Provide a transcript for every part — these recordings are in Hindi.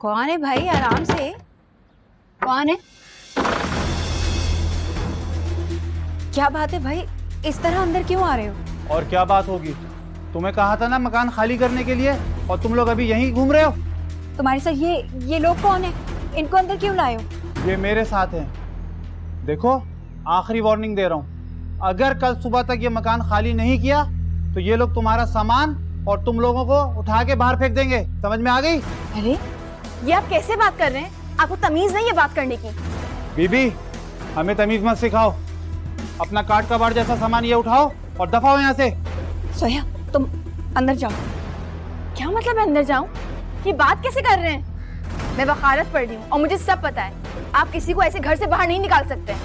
कौन है भाई? आराम से। कौन है? क्या बात है भाई, इस तरह अंदर क्यों आ रहे हो? और क्या बात होगी? तुम्हें कहा था ना मकान खाली करने के लिए, और तुम लोग अभी यहीं घूम रहे हो। तुम्हारे साथ ये लोग कौन है? इनको अंदर क्यों लाए हो? ये मेरे साथ हैं। देखो, आखिरी वार्निंग दे रहा हूँ, अगर कल सुबह तक ये मकान खाली नहीं किया तो ये लोग तुम्हारा सामान और तुम लोगों को उठा के बाहर फेंक देंगे। समझ में आ गई? अरे ये आप कैसे बात कर रहे हैं? आपको तमीज नहीं है बात करने की। बीबी, हमें तमीज मत सिखाओ। अपना काट कबाड़ जैसा सामान ये उठाओ और दफा हो यहाँ से। सोया, तुम अंदर जाओ। क्या मतलब मैं अंदर जाऊं? ये बात कैसे कर रहे हैं? मैं वकालत पढ़ रही हूँ और मुझे सब पता है। आप किसी को ऐसे घर से बाहर नहीं निकाल सकते।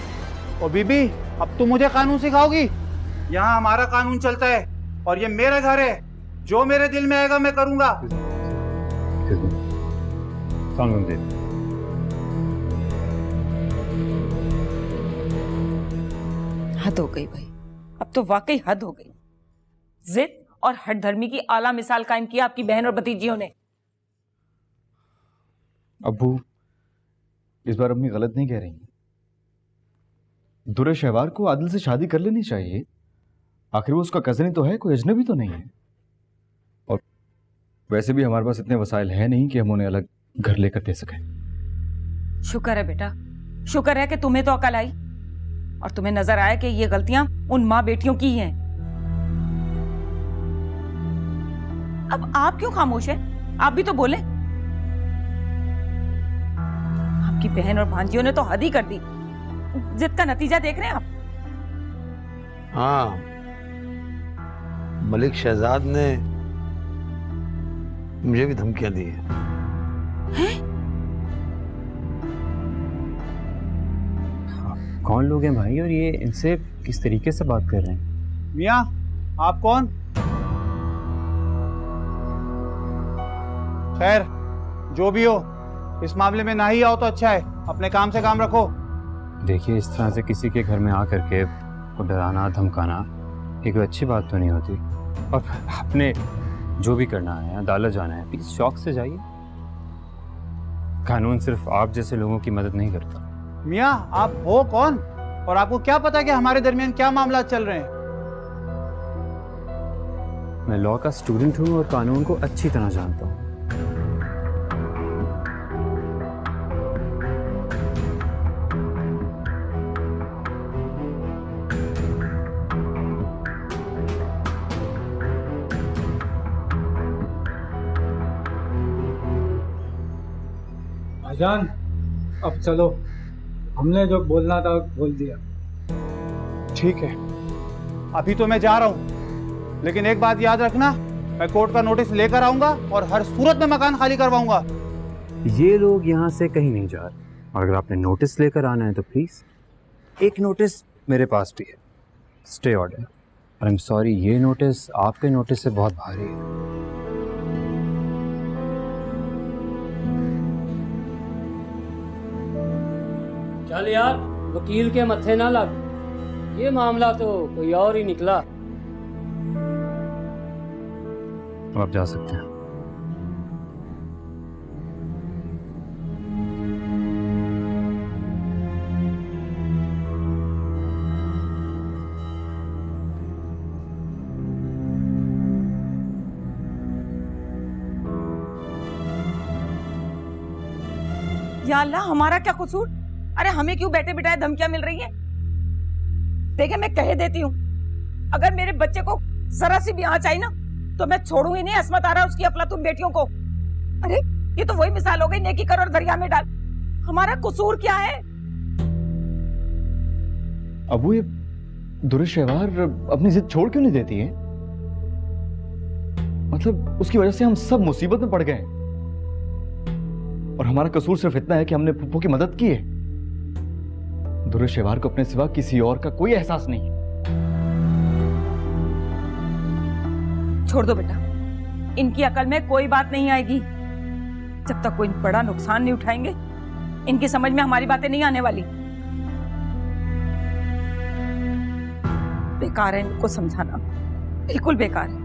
ओ बीबी, अब तुम मुझे कानून सिखाओगी? यहाँ हमारा कानून चलता है और ये मेरा घर है। जो मेरे दिल में आएगा मैं करूंगा। कानून दे। हद हो गई भाई, अब तो वाकई हद हो गई। जिद और हठधर्मी की आला मिसाल कायम किया आपकी बहन और भतीजियों ने। अब्बू, इस बार अम्मी गलत नहीं कह रही। दुर्रे शहवार को आदिल से शादी कर लेनी चाहिए। आखिर वो उसका कजन ही तो है, कोई अजनबी तो नहीं है। और वैसे भी हमारे पास इतने वसाइल है नहीं कि हम उन्हें अलग घर लेकर दे सकें। शुक्र है बेटा, शुक्र है कि तुम्हें तो अकल आई और तुम्हें नजर आया कि ये गलतियां उन माँ बेटियों की हैं। अब आप क्यों खामोश हैं? आप भी तो बोले। आपकी बहन और भांजियों ने तो हद ही कर दी। जिद का नतीजा देख रहे हैं आप। हाँ, मलिक शहजाद ने मुझे भी धमकियां दी है। कौन लोग हैं भाई, और ये इनसे किस तरीके से बात कर रहे हैं? मियाँ, आप कौन? खैर, जो भी हो, इस मामले में ना ही आओ तो अच्छा है। अपने काम से काम रखो। देखिए, इस तरह से किसी के घर में आकर के को डराना धमकाना ये कोई अच्छी बात तो नहीं होती। और आपने जो भी करना है, अदालत जाना है, प्लीज शौक से जाइए। कानून सिर्फ आप जैसे लोगों की मदद नहीं करता। मियाँ, आप हो कौन और आपको क्या पता कि हमारे दरमियान क्या मामला चल रहे हैं? मैं लॉ का स्टूडेंट हूँ और कानून को अच्छी तरह जानता हूँ। भाईजान, अब चलो, हमने जो बोलना था बोल दिया। ठीक है, अभी तो मैं जा रहा हूँ, लेकिन एक बात याद रखना, मैं कोर्ट का नोटिस लेकर आऊंगा और हर सूरत में मकान खाली करवाऊंगा। ये लोग यहाँ से कहीं नहीं जा रहे, और अगर आपने नोटिस लेकर आना है तो प्लीज, एक नोटिस मेरे पास भी है, स्टे ऑर्डर। और आई एम सॉरी, ये नोटिस आपके नोटिस से बहुत भारी है। चल यार, वकील के मत्थे ना लग। ये मामला तो कोई और ही निकला। तो आप जा सकते हैं। या अल्लाह, हमारा क्या कसूर? अरे हमें क्यों बैठे बिठाए धमकियां मिल रही हैं? देखे, मैं कह देती हूँ, अगर मेरे बच्चे को जरा सी भी आंच आई ना तो मैं छोड़ूंगी नहीं अस्मत आ रहा उसकी अफलातून बेटियों को। अरे ये तो वही मिसाल हो गई, नेकी कर और दरिया में डाल। हमारा कसूर क्या है? अबू, ये दुर्रे शहवार अपनी जिद छोड़ क्यों नहीं देती है? मतलब उसकी वजह से हम सब मुसीबत में पड़ गए, और हमारा कसूर सिर्फ इतना है कि हमने फूफो की मदद की है। दुर्रे शहवार को अपने सिवा किसी और का कोई एहसास नहीं है। छोड़ दो बेटा, इनकी अकल में कोई बात नहीं आएगी। जब तक कोई बड़ा नुकसान नहीं उठाएंगे, इनकी समझ में हमारी बातें नहीं आने वाली। बेकार है इनको समझाना, बिल्कुल बेकार है।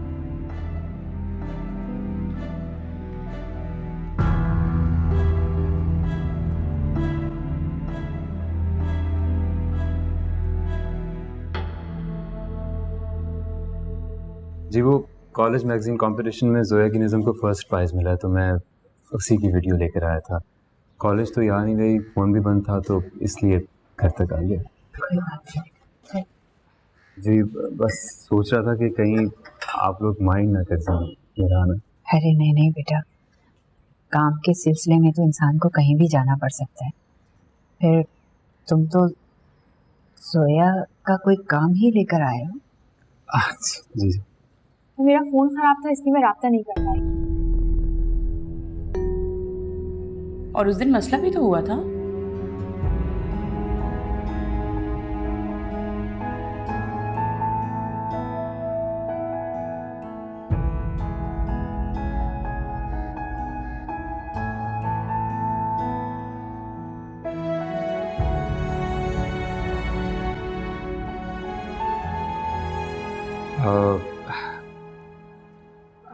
जी वो कॉलेज मैगजीन कंपटीशन में जोया की नज़म को फर्स्ट प्राइज़ मिला, तो मैं उसी की वीडियो लेकर आया था। कॉलेज तो यहाँ नहीं गई, फ़ोन भी बंद था, तो इसलिए घर तक आ गया। जी बस सोच रहा था कि कहीं आप लोग माइंड ना कर जाएं मेरा आना। अरे नहीं नहीं बेटा, काम के सिलसिले में तो इंसान को कहीं भी जाना पड़ सकता है। फिर तुम तो जोया का कोई काम ही लेकर आए हो। जी जी मेरा फोन खराब था इसलिए मैं राब्ता नहीं कर पाई। और उस दिन मसला भी तो हुआ था।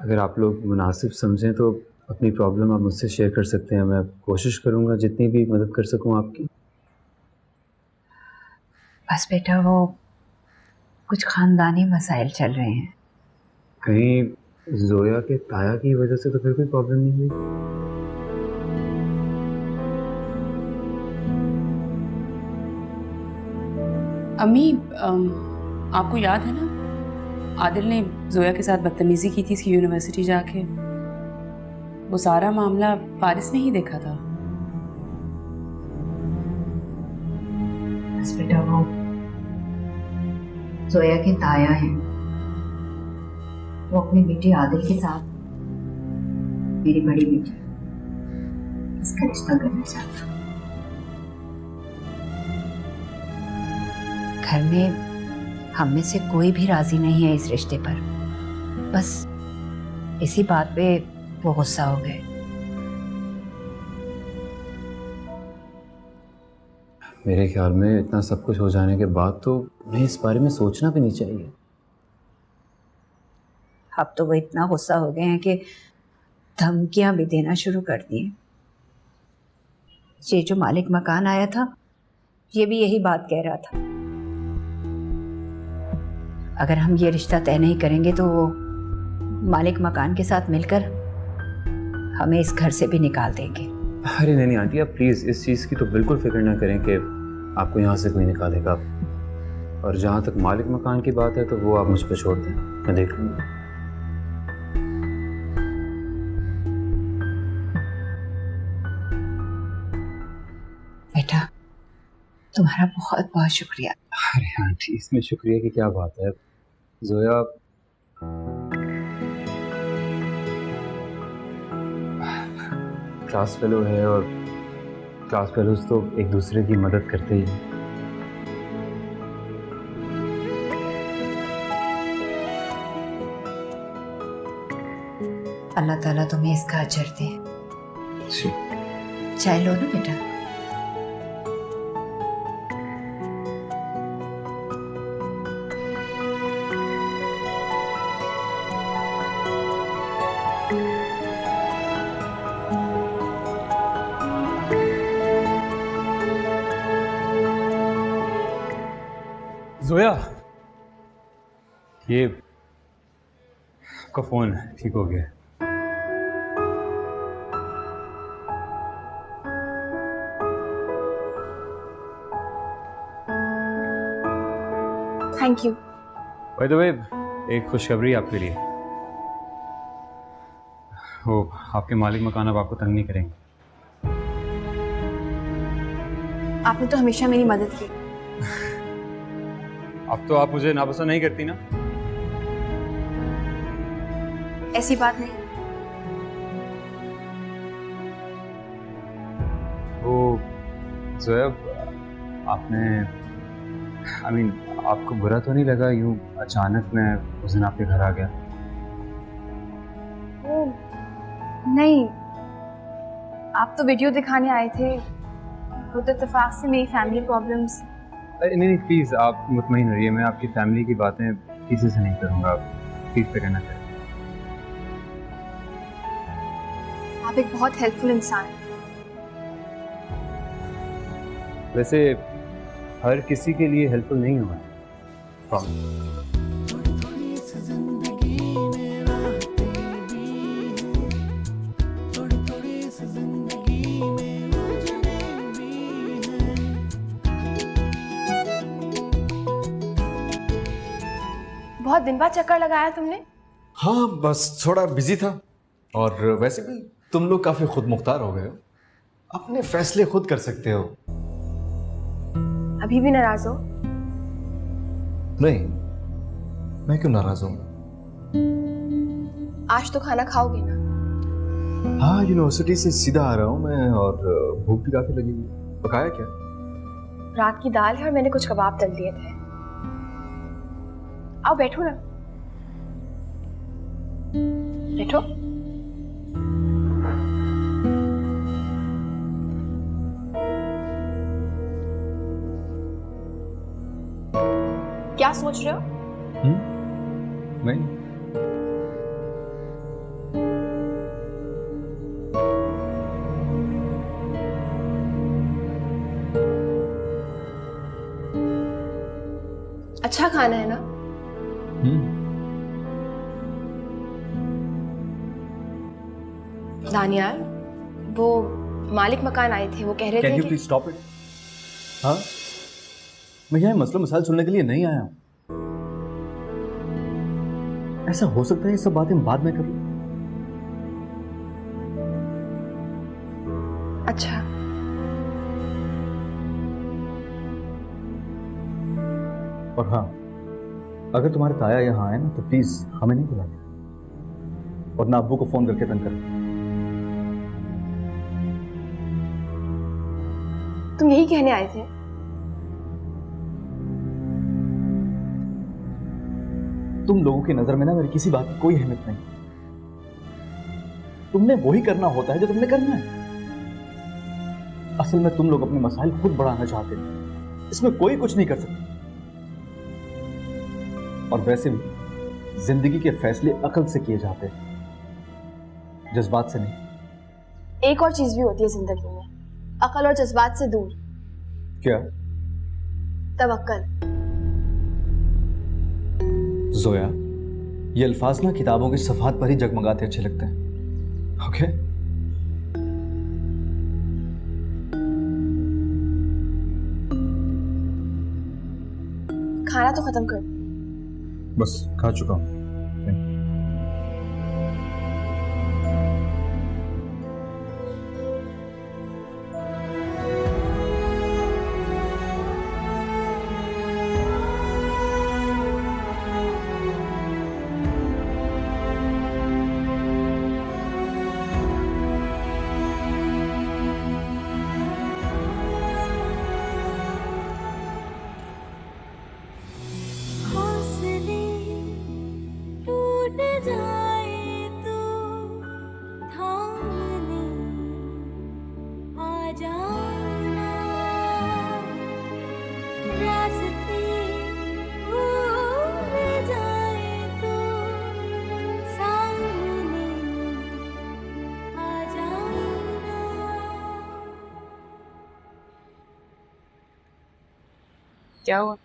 अगर आप लोग मुनासिब समझें तो अपनी प्रॉब्लम आप मुझसे शेयर कर सकते हैं। मैं कोशिश करूंगा जितनी भी मदद कर सकूं आपकी। बस बेटा वो कुछ खानदानी मसाइल चल रहे हैं। कहीं जोया के ताया की वजह से तो फिर कोई प्रॉब्लम नहीं हुई? अम्मी आपको याद है ना, आदिल ने जोया के साथ बदतमीजी की थी इसकी यूनिवर्सिटी जाके। वो सारा मामला फारिस ने ही देखा था। बस बेटा वो जोया के ताया हैं, वो अपनी बेटी आदिल के साथ मेरी बड़ी बेटी इसका रिश्ता करना चाहता। घर में हम में से कोई भी राजी नहीं है इस रिश्ते पर। बस इसी बात पे वो गुस्सा हो गए। मेरे ख्याल में इतना सब कुछ हो जाने के बाद तो उन्हें इस बारे में सोचना भी नहीं चाहिए। अब तो वो इतना गुस्सा हो गए हैं कि धमकियां भी देना शुरू कर दी। ये जो मालिक मकान आया था ये भी यही बात कह रहा था, अगर हम ये रिश्ता तय नहीं करेंगे तो वो मालिक मकान के साथ मिलकर हमें इस घर से भी निकाल देंगे। अरे नहीं आंटी, आप प्लीज़ इस चीज़ की तो बिल्कुल फिक्र ना करें कि आपको यहाँ से कोई निकालेगा। और जहाँ तक मालिक मकान की बात है तो वो आप मुझ पर छोड़ दें, मैं देख लूँगा। बेटा तुम्हारा बहुत बहुत शुक्रिया। अरे आंटी इसमें शुक्रिया की क्या बात है। जोया क्लास फेलो है और क्लास फेलोज तो एक दूसरे की मदद करते ही हैं। अल्लाह ताला तुम्हें इसका अजर दे। चाय लो ना बेटा। जोया, ये आपका फोन ठीक हो गया। Thank you. By the way, एक खुशखबरी आपके लिए। वो आपके मालिक मकान अब आपको तंग नहीं करेंगे। आपने तो हमेशा मेरी मदद की। अब तो आप मुझे नापसंद नहीं करती ना? ऐसी बात नहीं। वो जोया, आपने आपको बुरा तो नहीं लगा यूं अचानक मैं उस दिन आपके घर आ गया? नहीं, आप तो वीडियो दिखाने आए थे, वो तो इत्तेफाक से मेरी फैमिली प्रॉब्लम्स। नहीं प्लीज़ आप मुतमईन रहिए, मैं आपकी फैमिली की बातें किसी से नहीं करूँगा, प्लीज़ फिक्र ना करें। आप एक बहुत हेल्पफुल इंसान हैं। वैसे हर किसी के लिए हेल्पफुल नहीं हुआ। बहुत दिन बाद चक्कर लगाया तुमने। हाँ बस थोड़ा बिजी था, और वैसे भी तुम लोग काफी खुद मुख्तार हो गए हो, अपने फैसले खुद कर सकते हो। अभी भी नाराज हो? नहीं, मैं क्यों नाराज हूँ? आज तो खाना खाओगे ना? हाँ, यूनिवर्सिटी से सीधा आ रहा हूँ मैं, और भूख भी काफी लगी हुई। पकाया क्या? रात की दाल है और मैंने कुछ कबाब तल दिए थे। आओ बैठो ना, बैठो। क्या सोच रहे हो? नहीं, अच्छा खाना है ना? दानियाल, वो मालिक मकान आए थे, वो कह रहे थे कैन यू कि... प्लीज स्टॉप इट? हाँ, मैं यहाँ मसला मसाइल सुनने के लिए नहीं आया हूँ। ऐसा हो सकता है ये सब बातें बाद में कर लूं? अच्छा, और हाँ, अगर तुम्हारे ताया यहाँ आए ना तो प्लीज हमें नहीं बुलाना, और ना अब्बू को फोन करके तंग करना। तुम यही कहने आए थे? तुम लोगों की नजर में ना मेरी किसी बात की कोई अहमियत नहीं। तुमने वही करना होता है जो तुमने करना है। असल में तुम लोग अपने मसाइल खुद बढ़ाना चाहते हो, इसमें कोई कुछ नहीं कर सकता। और वैसे भी जिंदगी के फैसले अकल से किए जाते हैं, जज्बात से नहीं। एक और चीज भी होती है जिंदगी में, अकल और जज्बात से दूर। क्या? तवक्कल। जोया, ये अल्फाज ना किताबों की सफात पर ही जगमगाते अच्छे लगते हैं। ओके? खाना तो खत्म कर। बस खा चुका हूं। क्या हुआ?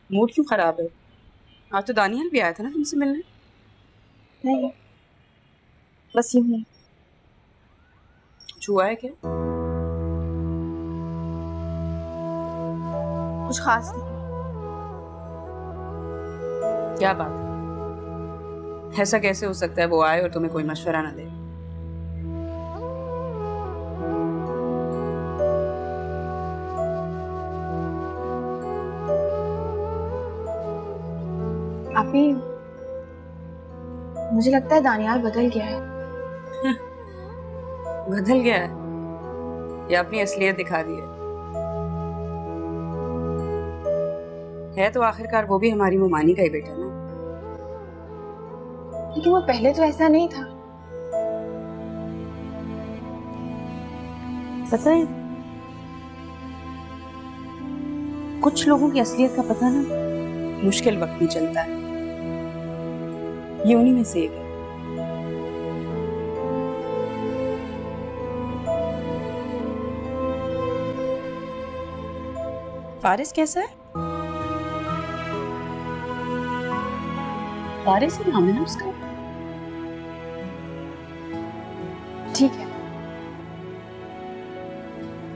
मूड क्यों खराब है? आज तो दानियल भी आया था ना तुमसे मिलने। नहीं, बस यूं ही। कुछ हुआ है क्या? कुछ खास नहीं। क्या बात है? ऐसा कैसे हो सकता है वो आए और तुम्हें कोई मशवरा ना दे? अभी मुझे लगता है दानियाल बदल गया है। बदल गया है या अपनी असलियत दिखा दी है तो आखिरकार वो भी हमारी मुमानी का ही बेटा ना। लेकिन वो पहले तो ऐसा नहीं था। पता है, कुछ लोगों की असलियत का पता ना मुश्किल वक्त में चलता है। ये उन्हीं में से एक है। फारिस कैसा है? फारिस ही नाम है ना उसका? ठीक है।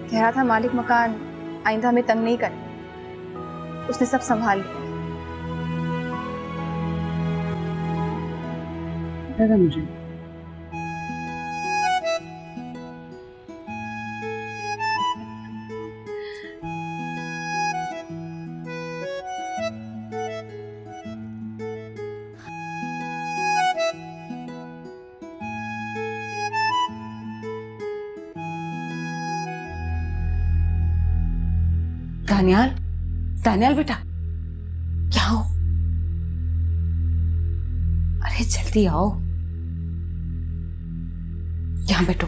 कह रहा था मालिक मकान आइंदा हमें तंग नहीं करे, उसने सब संभाल लिया। पता था मुझे। दानियाल, दानियाल बेटा, क्या हो? अरे जल्दी आओ, यहाँ बैठो।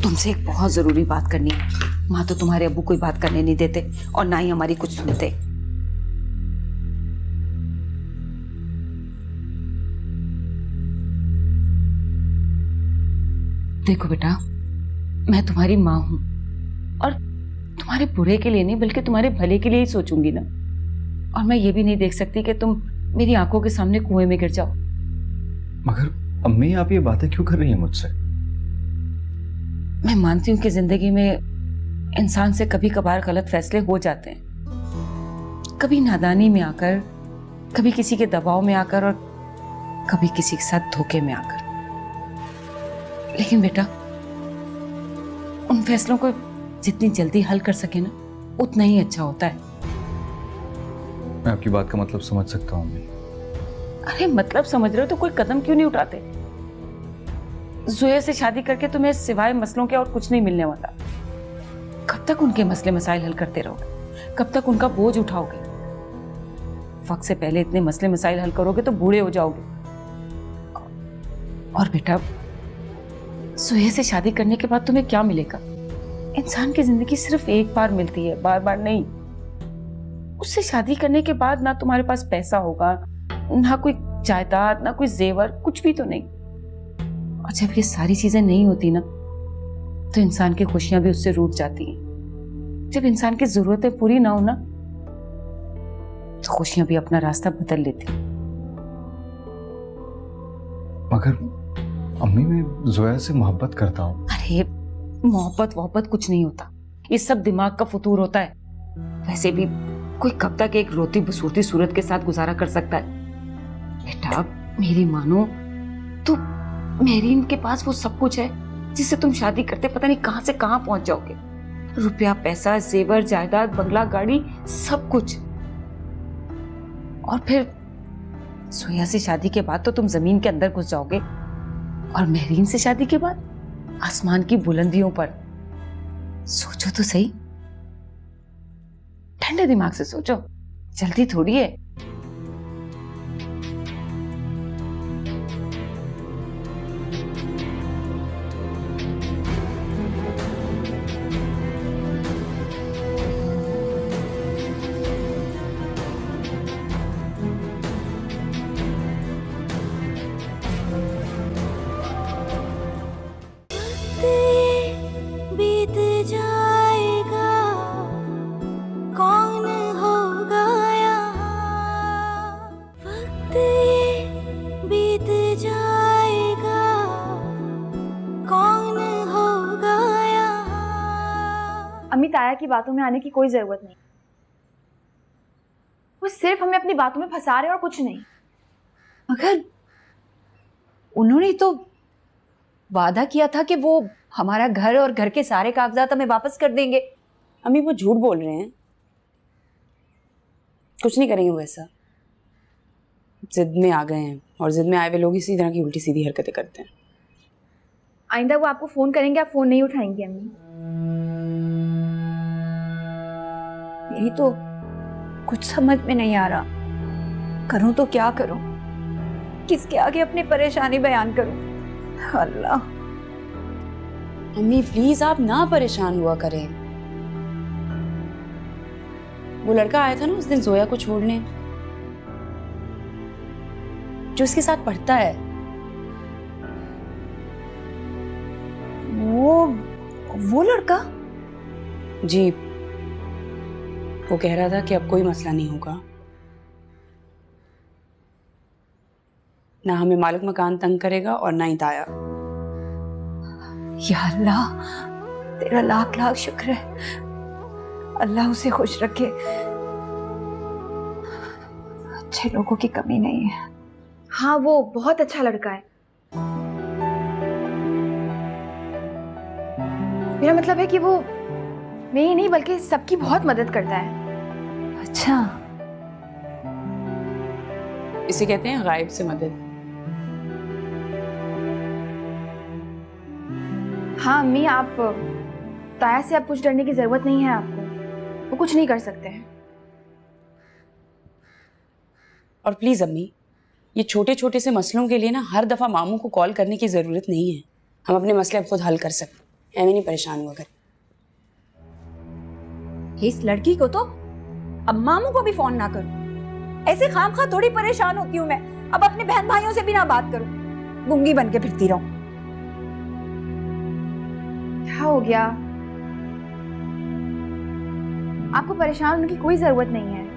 तुमसे एक बहुत जरूरी बात करनी है। माँ तो तुम्हारे अब्बू कोई बात करने नहीं देते और ना ही हमारी कुछ सुनते। देखो बेटा, मैं तुम्हारी माँ हूं और तुम्हारे बुरे के लिए नहीं बल्कि तुम्हारे भले के लिए ही सोचूंगी ना। और मैं ये भी नहीं देख सकती कि तुम मेरी आंखों के सामने कुएं में गिर जाओ। मगर अम्मी, आप ये बातें क्यों कर रही हैं मुझसे? मैं मानती हूँ कि जिंदगी में इंसान से कभी कभार गलत फैसले हो जाते हैं, कभी नादानी में आकर, कभी किसी के दबाव में आकर और कभी किसी के साथ धोखे में आकर। लेकिन बेटा, उन फैसलों को जितनी जल्दी हल कर सके ना उतना ही अच्छा होता है। मैं आपकी बात का मतलब समझ सकता हूँ अम्मी। अरे मतलब समझ रहे हो तो कोई कदम क्यों नहीं उठाते? जोया से शादी करके तुम्हें सिवाय मसलों के और कुछ नहीं मिलने वाला। कब तक उनके मसले मसाइल हल करते रहोगे? कब तक उनका बोझ उठाओगे? वक्त से पहले इतने मसले मसाइल हल करोगे तो बूढ़े हो जाओगे। और बेटा, जोया से शादी करने के बाद तुम्हें क्या मिलेगा? इंसान की जिंदगी सिर्फ एक बार मिलती है, बार बार नहीं। उससे शादी करने के बाद ना तुम्हारे पास पैसा होगा, ना कोई जायदाद, ना कोई जेवर, कुछ भी तो नहीं। और जब ये सारी चीजें नहीं होती ना तो इंसान की खुशियां भी उससे रूठ जाती हैं। जब इंसान की जरूरतें पूरी ना हो ना तो खुशियां भी अपना रास्ता बदल लेती हैं। मगर अम्मी, मैं जोया से मोहब्बत करता हूँ। अरे मोहब्बत कुछ नहीं होता, ये सब दिमाग का फतूर होता है। वैसे भी कोई कब तक एक रोती बसूरती सूरत के साथ गुजारा कर सकता है? बेटा मेरी मानो, तो मेरीन के पास वो सब कुछ है जिससे तुम शादी करते पता नहीं कहां से कहां पहुंच जाओगे। रुपया, पैसा, जेवर, जायदाद, बंगला, गाड़ी, सब कुछ। और फिर सोया से शादी के बाद तो तुम जमीन के अंदर घुस जाओगे और मेरीन से शादी के बाद आसमान की बुलंदियों पर। सोचो तो सही, ठंडे दिमाग से सोचो, जल्दी थोड़ी है। बीत जाएगा, कौन होगा यहाँ? वक्त ये बीत जाएगा, कौन होगा यहाँ? अम्मी, ताया की बातों में आने की कोई जरूरत नहीं। वो सिर्फ हमें अपनी बातों में फंसा रहे और कुछ नहीं। मगर उन्होंने तो वादा किया था कि वो हमारा घर और घर के सारे कागजात हमें वापस कर देंगे। अम्मी, वो झूठ बोल रहे हैं, कुछ नहीं करेंगे वो ऐसा। जिद में आ गए हैं और जिद में आए हुए लोग इसी तरह की उल्टी सीधी हरकतें करते हैं। आइंदा वो आपको फोन करेंगे, आप फोन नहीं उठाएंगे अम्मी। यही तो कुछ समझ में नहीं आ रहा, करूं तो क्या करूं, किसके आगे अपनी परेशानी बयान करूं? अल्लाह। अम्मी प्लीज आप ना परेशान हुआ करें। वो लड़का आया था ना उस दिन जोया को छोड़ने, जो उसके साथ पढ़ता है। वो लड़का? जी, वो कह रहा था कि अब कोई मसला नहीं होगा, ना हमें मालिक मकान तंग करेगा और ना ही ताया। या अल्लाह, तेरा लाख लाख शुक्र है, अल्लाह उसे खुश रखे। अच्छे लोगों की कमी नहीं है। हाँ, वो बहुत अच्छा लड़का है। मेरा मतलब है कि वो मेरी नहीं बल्कि सबकी बहुत मदद करता है। अच्छा, इसे कहते हैं गायब से मदद। हाँ अम्मी, आप ताया से अब कुछ डरने की जरूरत नहीं है आपको, वो कुछ नहीं कर सकते हैं। और प्लीज अम्मी, ये छोटे छोटे से मसलों के लिए ना हर दफा मामू को कॉल करने की जरूरत नहीं है। हम अपने मसले अब खुद हल कर सकते, एवं नहीं परेशान हुआ कर। इस लड़की को तो अब मामू को भी फोन ना करूं। ऐसे खामखा थोड़ी परेशान होती हूँ मैं। अब अपने बहन भाइयों से भी ना बात करूं, गूंगी बन के फिरती रहूं। क्या हो गया? आपको परेशान होने की कोई जरूरत नहीं है।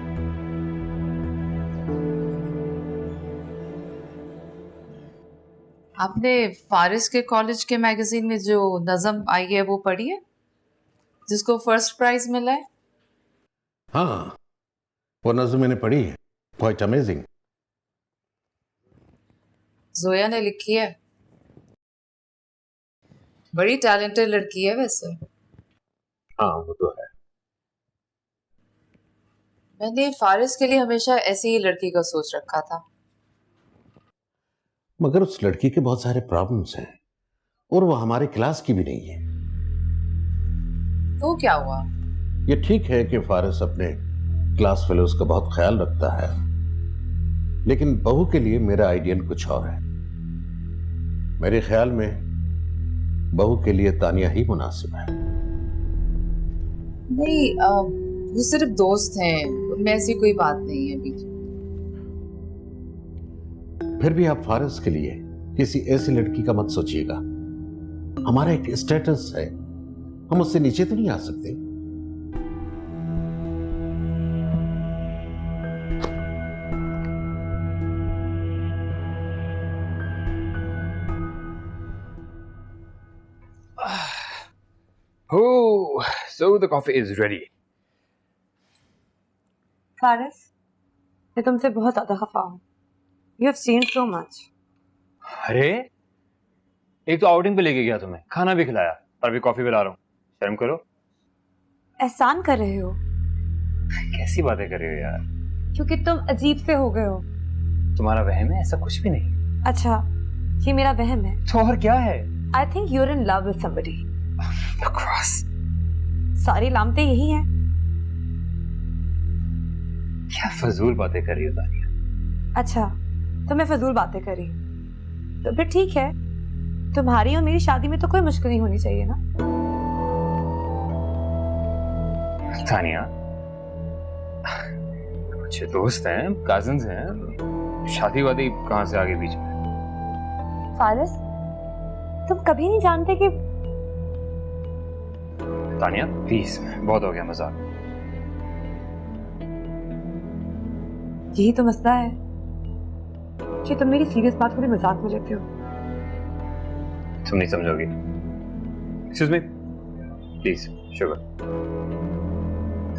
आपने फारिस के कॉलेज के मैगजीन में जो नज़म आई है वो पढ़ी है, जिसको फर्स्ट प्राइज मिला है? हाँ, वो नज़म मैंने पढ़ी है, क्वाइट अमेजिंग। जोया ने लिखी है, बड़ी टैलेंटेड लड़की है वैसे। हाँ वो तो है। मैंने फारिस के लिए हमेशा ऐसी ही लड़की का सोच रखा था, मगर उस लड़की के बहुत सारे प्रॉब्लम्स हैं और वो हमारे क्लास की भी नहीं है। तो क्या हुआ? ये ठीक है कि फारिस अपने क्लास फेलोज का बहुत ख्याल रखता है, लेकिन बहू के लिए मेरा आइडियल कुछ और है। मेरे ख्याल में बहू के लिए तानिया ही मुनासिब है। नहीं, वो सिर्फ दोस्त हैं, उनमें ऐसी कोई बात नहीं है बीच। फिर भी आप फारिस के लिए किसी ऐसी लड़की का मत सोचिएगा। हमारा एक स्टेटस है, हम उससे नीचे तो नहीं आ सकते। Oh, so the coffee is ready. Faris, मैं तुमसे बहुत ज्यादा खफा हूँ। You have changed so much. अरे, एक तो आउटिंग पे लेके गया तुम्हें, खाना भी खिलाया, और अभी कॉफी पिला रहा हूँ। शर्म करो। एहसान कर रहे हो? कैसी बातें कर रहे हो यार? क्योंकि तुम अजीब से हो गए हो। तुम्हारा वहम है? ऐसा कुछ भी नहीं। अच्छा, ये मेरा वहम है। तो और क्या है? I think you're in love with somebody. बकवास। सारी लामतें यही हैं। क्या फजूल बातें कर रही हो तानिया? अच्छा, तो मैं फजूल बातें कर रही हूँ, तो फिर ठीक है। तुम्हारी और मेरी शादी में तो कोई मुश्किल नहीं होनी चाहिए ना। तानिया, अच्छे दोस्त हैं, कजिन्स हैं, शादी वादी कहाँ से आगे बीच में? फारिस, तुम कभी नहीं जानते कि तानिया प्लीज, बहुत हो गया मजाक। यही तो मसला है कि तुम मेरी सीरियस बात को भी मजाक में लेते हो। तुम नहीं समझोगी। Excuse me, please, sugar.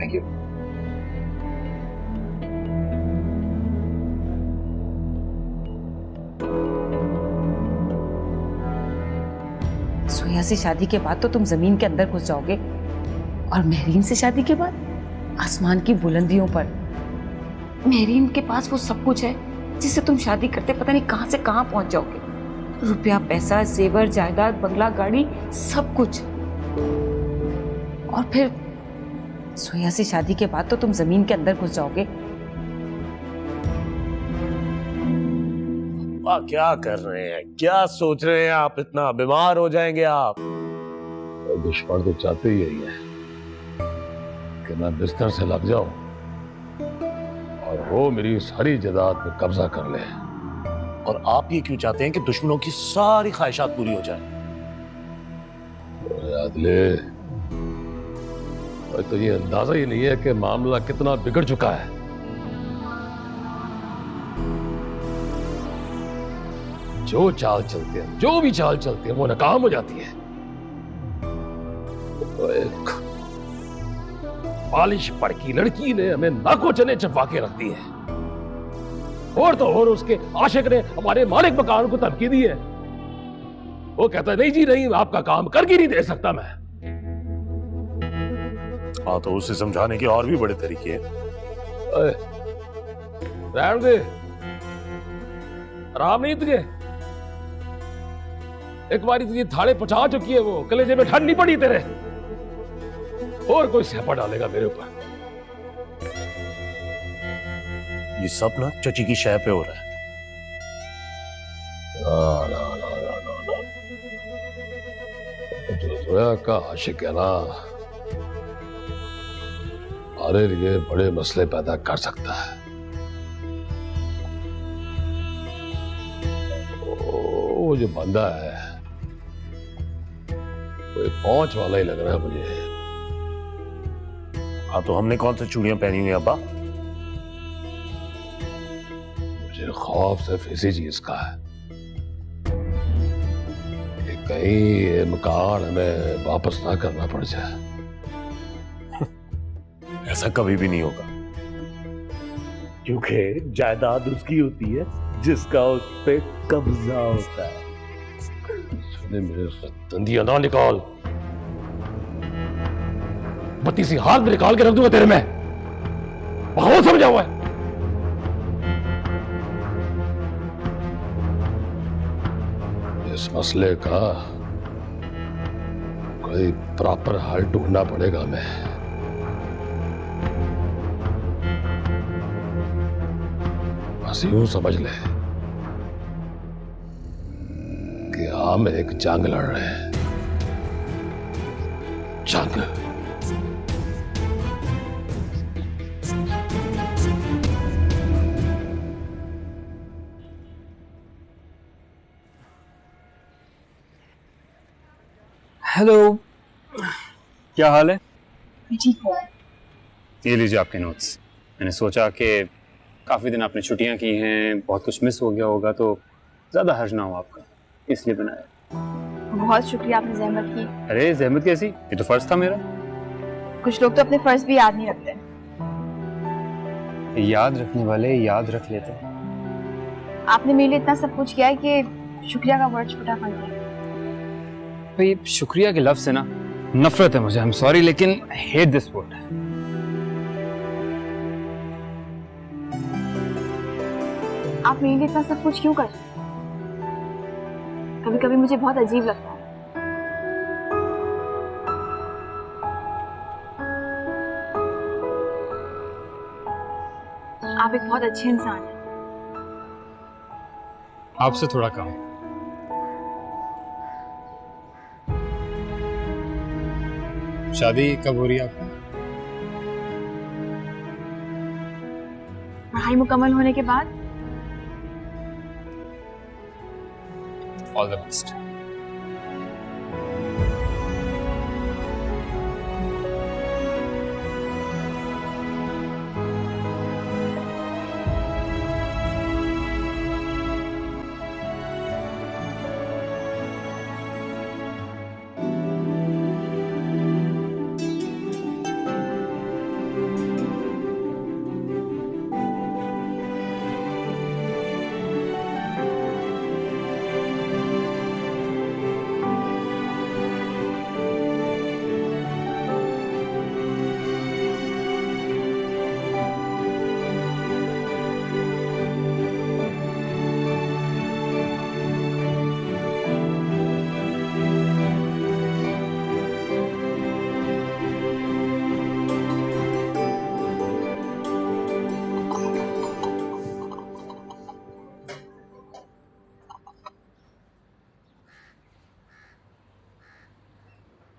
Thank you. सोया से शादी के बाद तो तुम जमीन के अंदर घुस जाओगे, और मेहरीन से शादी के बाद आसमान की बुलंदियों पर। मेहरीन के पास वो सब कुछ है जिससे तुम शादी करते पता नहीं कहां से कहां पहुंच जाओगे। रुपया, पैसा, जेवर, जायदाद, बंगला, गाड़ी, सब कुछ। और फिर सोया से शादी के बाद तो तुम जमीन के अंदर घुस जाओगे। क्या कर रहे हैं, क्या सोच रहे हैं आप? इतना बीमार हो जाएंगे आप। दुश्मन तो चाहते ही यही है कि मैं बिस्तर से लग जाऊं और वो मेरी सारी जायदाद पे कब्जा कर ले। और आप ये क्यों चाहते हैं कि दुश्मनों की सारी ख्वाहिशात पूरी हो जाए? आदले, तो ये अंदाजा ही नहीं है कि मामला कितना बिगड़ चुका है। जो चाल चलते हैं, जो भी चाल चलते हैं, वो नाकाम हो जाती है। तो एक पालिश पड़की लड़की ने हमें नाकों चने चबा के रख दी है, और तो और उसके आशिक ने हमारे मालिक मकान को धमकी दी है वो कहता नहीं जी नहीं, आपका काम करके नहीं दे सकता मैं। हाँ तो उसे समझाने के और भी बड़े तरीके हैं। रहने दे, आराम नहीं तुझे? एक बारी तुझे थाले पहुंचा चुकी है, वो कलेजे में ठंड नहीं पड़ी तेरे, और कोई स्यापा डालेगा मेरे ऊपर? ये सब ना चची की शय पे हो रहा है। ना, ना, ना, ना, ना, ना। जो जोया का आशिक है ना, हमारे लिए बड़े मसले पैदा कर सकता है। वो जो बंदा है कोई पहुंच वाला ही लग रहा है मुझे। हाँ तो हमने कौन सी चूड़ियां पहनी हुई अब्बा? मुझे खौफ सिर्फ इसी चीज का है कि कहीं ये मकान हमें वापस ना करना पड़ जाए। ऐसा कभी भी नहीं होगा, क्योंकि जायदाद उसकी होती है जिसका उस पे कब्जा होता है। मेरे दंदियां ना निकाल, बत्ती सी हाथ में निकाल के रख दूंगा तेरे में। बहुत समझा हुआ है। इस मसले का कोई प्रॉपर हल ढूंढना पड़ेगा हमें। बस यूं समझ ले कि हम एक जंग लड़ रहे हैं। जंग। हेलो, क्या हाल है? ठीक हो? ये लीजिए आपके नोट्स। मैंने सोचा कि काफ़ी दिन आपने छुट्टियां की हैं, बहुत कुछ मिस हो गया होगा, तो ज़्यादा हर्ज ना हो आपका, इसलिए बनाया। बहुत शुक्रिया, आपने जहमत की। अरे जहमत कैसी, ये तो फर्ज था मेरा। कुछ लोग तो अपने फर्ज भी याद नहीं रखते। याद रखने वाले याद रख लेते हैं। आपने मेरे लिए इतना सब कुछ किया है कि शुक्रिया का वर्ड छोटा पड़ गया। भाई शुक्रिया के लफ्ज़ से ना नफरत है मुझे। आई एम सॉरी, लेकिन हेट दिस वर्ड। आप मेरे लिए इतना सब कुछ क्यों कर रहे हैं? कभी कभी मुझे बहुत अजीब लगता है। आप एक बहुत अच्छे इंसान हैं। आपसे थोड़ा कम। शादी कब हो रही है आपकी? पढ़ाई मुकम्मल होने के बाद। All the best.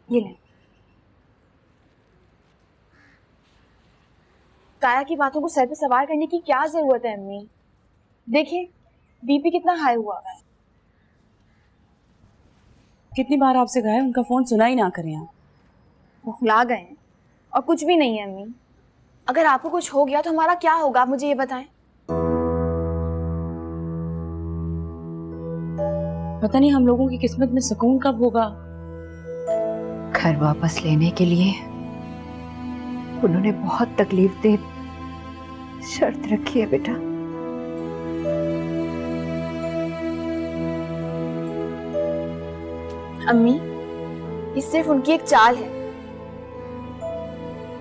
ये ले। काया की बातों को सर पे सवार करने की क्या जरूरत है अम्मी? देखिए बीपी कितना हाई हुआ है। कितनी बार आपसे कहा है उनका फोन सुना ही ना करें आप। वो खुला गए हैं और कुछ भी नहीं है अम्मी। अगर आपको कुछ हो गया तो हमारा क्या होगा, आप मुझे ये बताएं। पता नहीं हम लोगों की किस्मत में सुकून कब होगा। घर वापस लेने के लिए उन्होंने बहुत तकलीफ दे शर्त रखी है बेटा। अम्मी, ये सिर्फ उनकी एक चाल है।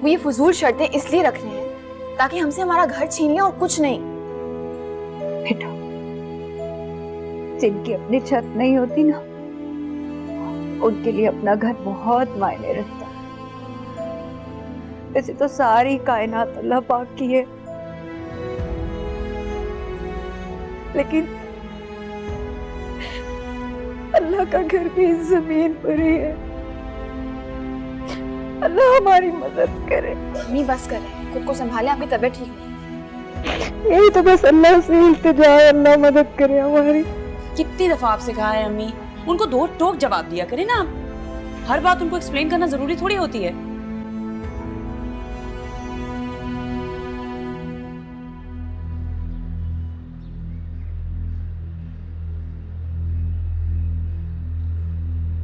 वो ये फजूल शर्तें इसलिए रख रहे हैं ताकि हमसे हमारा घर छीन लें और कुछ नहीं। बेटा, जिनकी अपनी छत नहीं होती ना, उनके लिए अपना घर बहुत मायने रखता है। वैसे तो सारी कायनात अल्लाह पाक की है, लेकिन अल्लाह का घर भी इस जमीन पर ही है। अल्लाह हमारी मदद करे। नहीं बस करें, खुद को संभालें, आपकी तबीयत ठीक नहीं। यही तो बस अल्लाह से इल्तिजा है, अल्लाह मदद करे हमारी। कितनी दफा आपसे कहा है अम्मी, उनको दो टोक जवाब दिया करें ना आप। हर बात उनको एक्सप्लेन करना जरूरी थोड़ी होती है।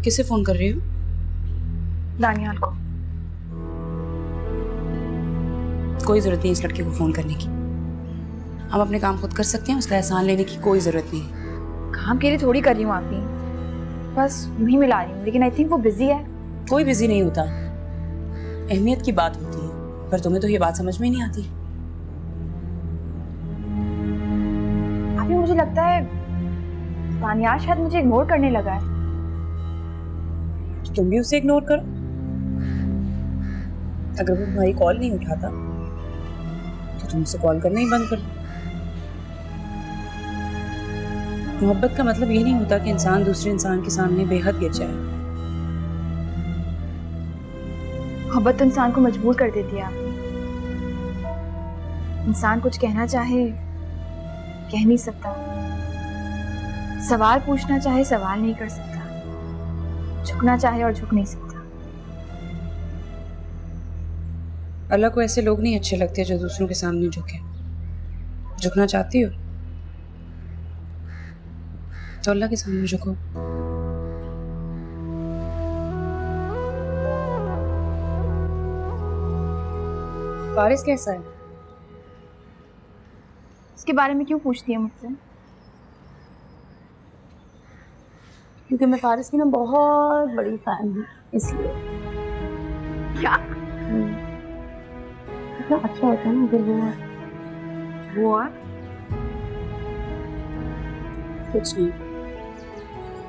किसे फोन कर रही हो? दानियाल को। कोई जरूरत नहीं इस लड़के को फोन करने की। हम अपने काम खुद कर सकते हैं, उसका एहसान लेने की कोई जरूरत नहीं। काम के लिए थोड़ी कर रही हूँ आपकी, बस यूं ही मिला रही हूँ, लेकिन आई थिंक वो बिजी है। कोई बिजी नहीं होता, अहमियत की बात होती है, पर तुम्हें तो ये बात समझ में ही नहीं आती। अभी मुझे लगता है दानियाल शायद मुझे इग्नोर करने लगा है। तो तुम भी उसे इग्नोर करो। अगर वो तुम्हारी कॉल नहीं उठाता तो तुम उसे कॉल करना ही बंद कर दो। मोहब्बत का मतलब ये नहीं होता कि इंसान दूसरे इंसान के सामने बेहद गिर जाए। मोहब्बत तो इंसान को मजबूर कर देती है आपने। इंसान कुछ कहना चाहे कह नहीं सकता, सवाल पूछना चाहे सवाल नहीं कर सकता, झुकना चाहे और झुक नहीं सकता। अल्लाह को ऐसे लोग नहीं अच्छे लगते जो दूसरों के सामने झुके। झुकना चाहती हो तो अल्लाह के सामने झुको। फारिस कैसा है? इसके बारे में क्यों पूछती है मुझसे? क्योंकि मैं फारिस की ना बहुत बड़ी फैन हूँ, इसलिए। क्या? कितना अच्छा होता है ना अगर वो कुछ नहीं।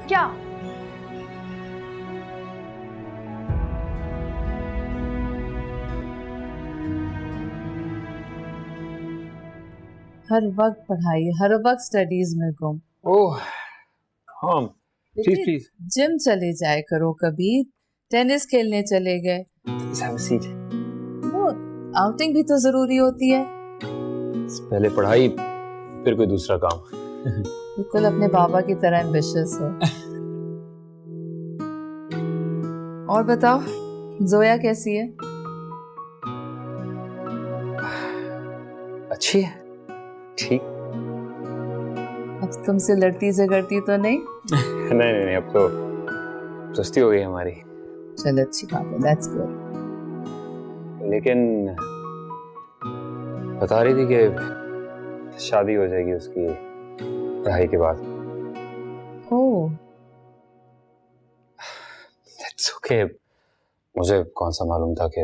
क्या? हर वक्त पढ़ाई, हर वक्त स्टडीज में गुम। ओह हाँ, प्लीज जिम चले जाए करो, कभी टेनिस खेलने चले गए। वो आउटिंग भी तो जरूरी होती है। पहले पढ़ाई फिर कोई दूसरा काम। बिल्कुल अपने बाबा की तरह एम्बिशियस हो। और बताओ जोया कैसी है? अच्छी है, ठीक। अब तुमसे लड़ती झगड़ती तो नहीं? नहीं, अब तो सुस्ती हो गई हमारी। चलो अच्छी बात है, दैट्स गुड। लेकिन बता रही थी कि शादी हो जाएगी उसकी पढ़ाई के बाद। ओह, दैट्स ओके। मुझे कौन सा मालूम था कि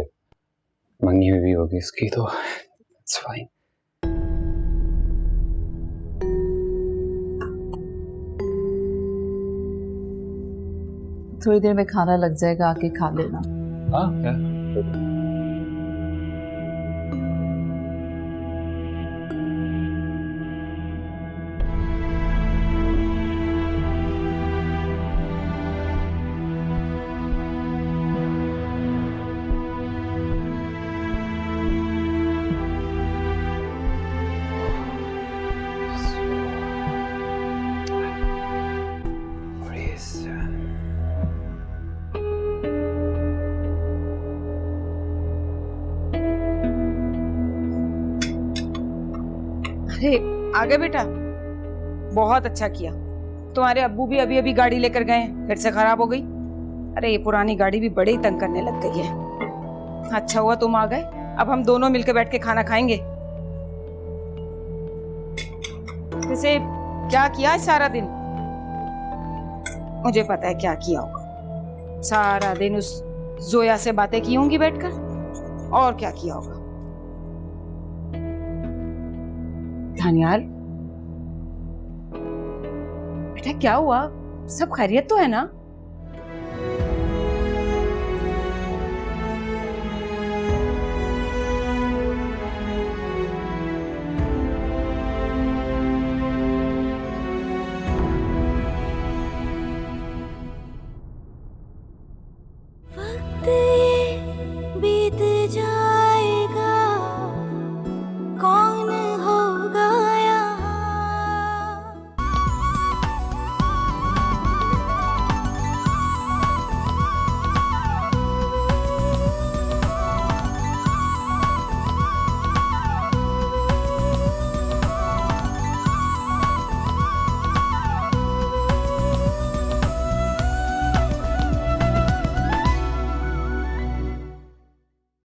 मंगी हुई भी होगी इसकी, तो इट्स फाइन। थोड़ी देर में खाना लग जाएगा, आके खा लेना। हाँ क्या? अरे आ गए बेटा, बहुत अच्छा किया। तुम्हारे अब्बू भी अभी अभी गाड़ी लेकर गए हैं, फिर से खराब हो गई। अरे ये पुरानी गाड़ी भी बड़े ही तंग करने लग गई है। अच्छा हुआ तुम आ गए, अब हम दोनों मिलकर बैठ के खाना खाएंगे। वैसे क्या किया आज सारा दिन? मुझे पता है क्या किया होगा। सारा दिन उस जोया से बातें की होंगी बैठकर, और क्या किया होगा। धानियाल, बेटा क्या हुआ? सब खैरियत तो है ना?